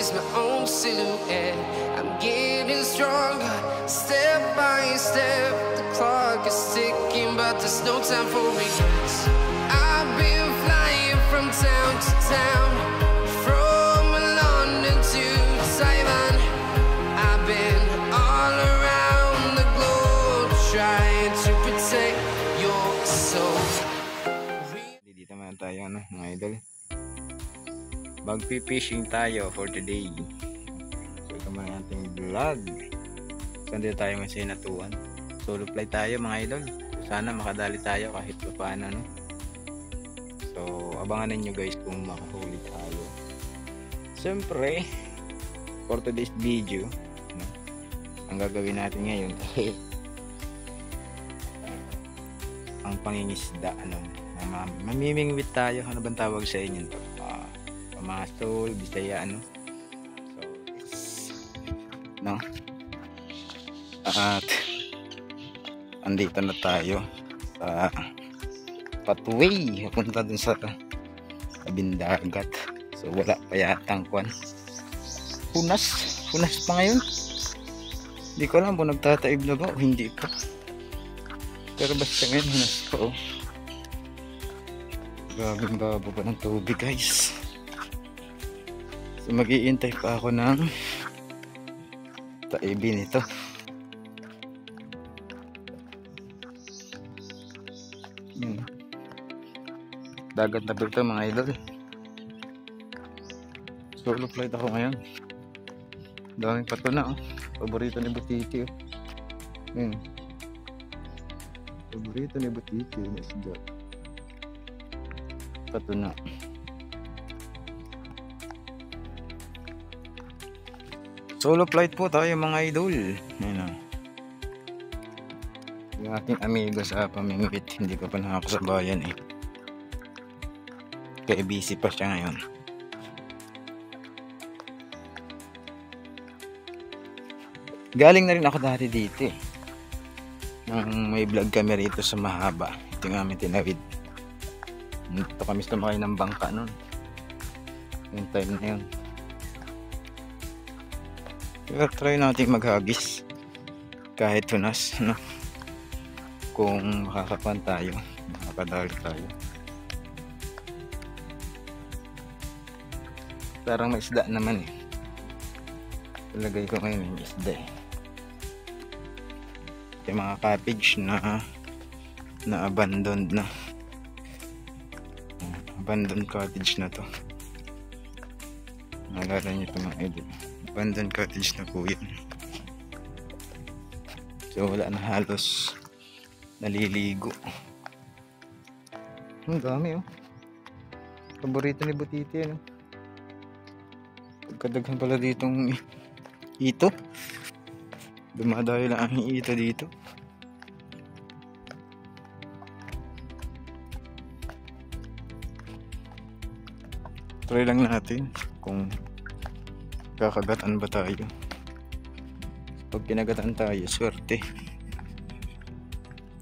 lose my own silhouette. I'm getting stronger, step by step. The clock is ticking, but there's no time for regrets. I've been flying from town to town, from London to Taiwan. I've been all around the globe, trying to protect your soul. Dito naman tayo mga idol. Magpi-fishing tayo for today. So ito muna ating vlog. Saan dito tayo sa Hinatuan. Solo fly tayo mga idol. Sana makadali tayo kahit pa paano, no? So abangan ninyo guys kung makahuli tayo. Siyempre for today's video, no? Ang gagawin natin ngayon ang pangingisda, mamimingwit tayo. Ano bang tawag sa inyo to? Pamasol, Bisaya, so no? At andito na tayo sa pathway papunta dun sa tabing dagat. So wala pa yatang kwan, punas pa ngayon. Hindi ko alam kung nagtataib na ba o hindi pa, pero basta ngayon hunas pa. Grabing baba pa ng tubig guys. So mag-iintay pa ako ng taibin ito. Dagat na ito mga idol. Solo flight ako ngayon. Daming pato na, paborito ni Butiti. Paborito ni Butiti na isda. Pato na. Solo flight po tayo mga idol. Yung aking amigo sa pamingwit, hindi ko pa nakakasabayan kaya busy pa siya ngayon. Galing na rin ako dati dito nang may vlog kami rito sa Mahaba. Ito yung aming tinawid. Dito kami sumakay ng bangka nun, yung time na yun. Pero try natin maghagis kahit tunas, no? Kung makakapan tayo, makakadali tayo. Parang may isda naman Ilagay ko ngayon yung isda yung mga cottage na abandoned na. Abandoned cottage na to. Naalala nyo ito mga idol, abandoned cottage na po yun. So wala na halos naliligo. Ang dami paborito ni Butiti pagkadaghan pala ditong ito. Dumadayo lang ang ito dito. Try lang natin kung kakagatan ba tayo. Pag kinagatan tayo, swerte.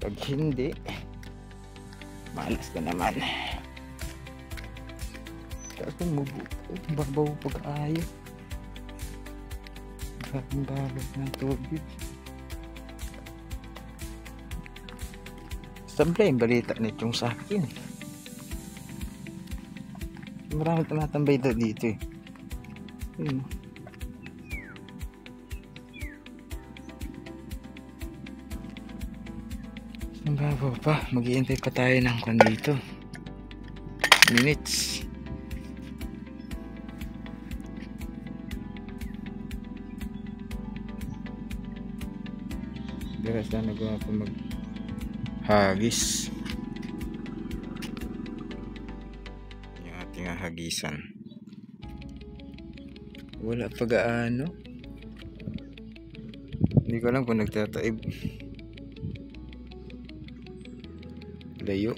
Pag hindi, malas ka naman. Kasi babaw pag-ayo. Ang babat ng tubig. Sablay yung balita nitong sa akin. Marami tumatambay daw dito Ang babaw pa. Mag-iintay pa tayo ng kwan dito. Minutes. Diras na nagawa ko maghagis. Yung ating hagisan. Wala pa gaano. Hindi ko alam kung nagtataib. Layo.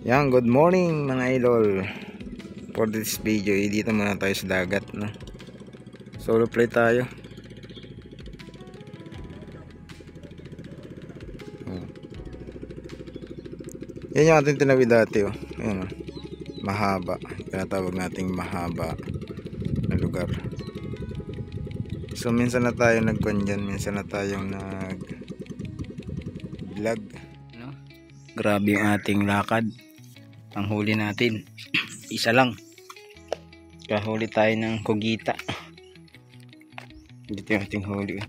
Yan, good morning mga idol. For this video, dito muna tayo sa dagat, no? Solo play tayo. Yan yung ating tinawid dati, oh. Ayan, oh. Mahaba. Tinatawag nating mahaba na lugar. So minsan na tayo nagkuhan dyan, minsan na tayong nag vlog. No? Grabe yung ating lakad. Ang huli natin isa lang. Kahuli tayo ng kogita. Dito yung ating huli.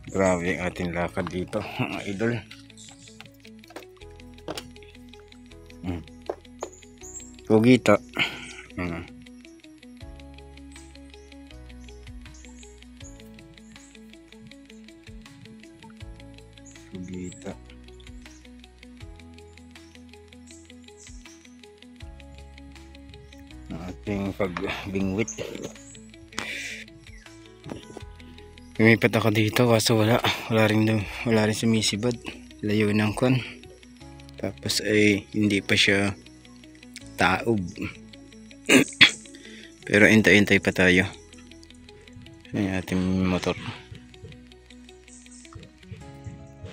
Grabe yung ating lakad dito, mga idol. Kogita. Kogita. Ating pagbingwit. Lumipat ako dito kaso wala rin sumisibad. Layo ng kwan. Tapos ay hindi pa siya taob. Pero intay-intay pa tayo. Yung ating motor.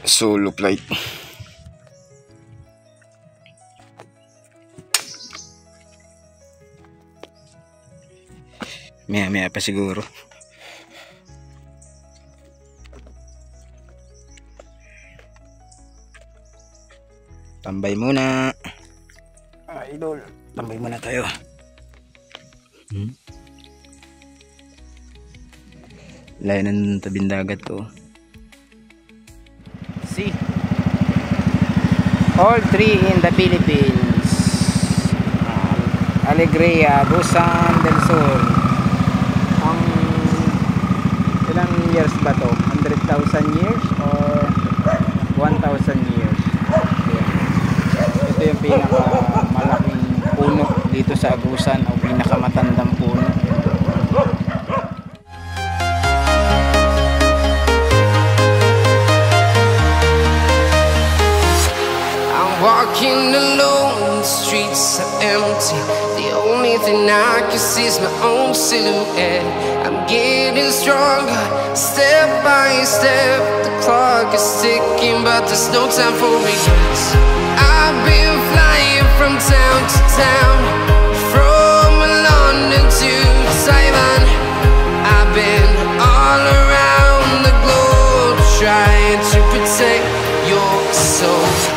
Solo flight. Maya pa siguro. Tambay muna. Idol, tambay muna tayo. Layo ng tabing dagat to. See, all three in the Philippines. Alegria, Busan del Sur. Ang ilang years ba to? 100,000 years or 1,000 years? Ito yung pinakamalaking puno dito sa Agusan, o pinakamatandang puno. I'm walking alone, the streets are empty. The only thing I can see is my own silhouette. I'm getting stronger, step by step. The clock is ticking, but there's no time for regrets. I've been flying from town to town, from London to Taiwan. I've been all around the globe trying to protect your soul.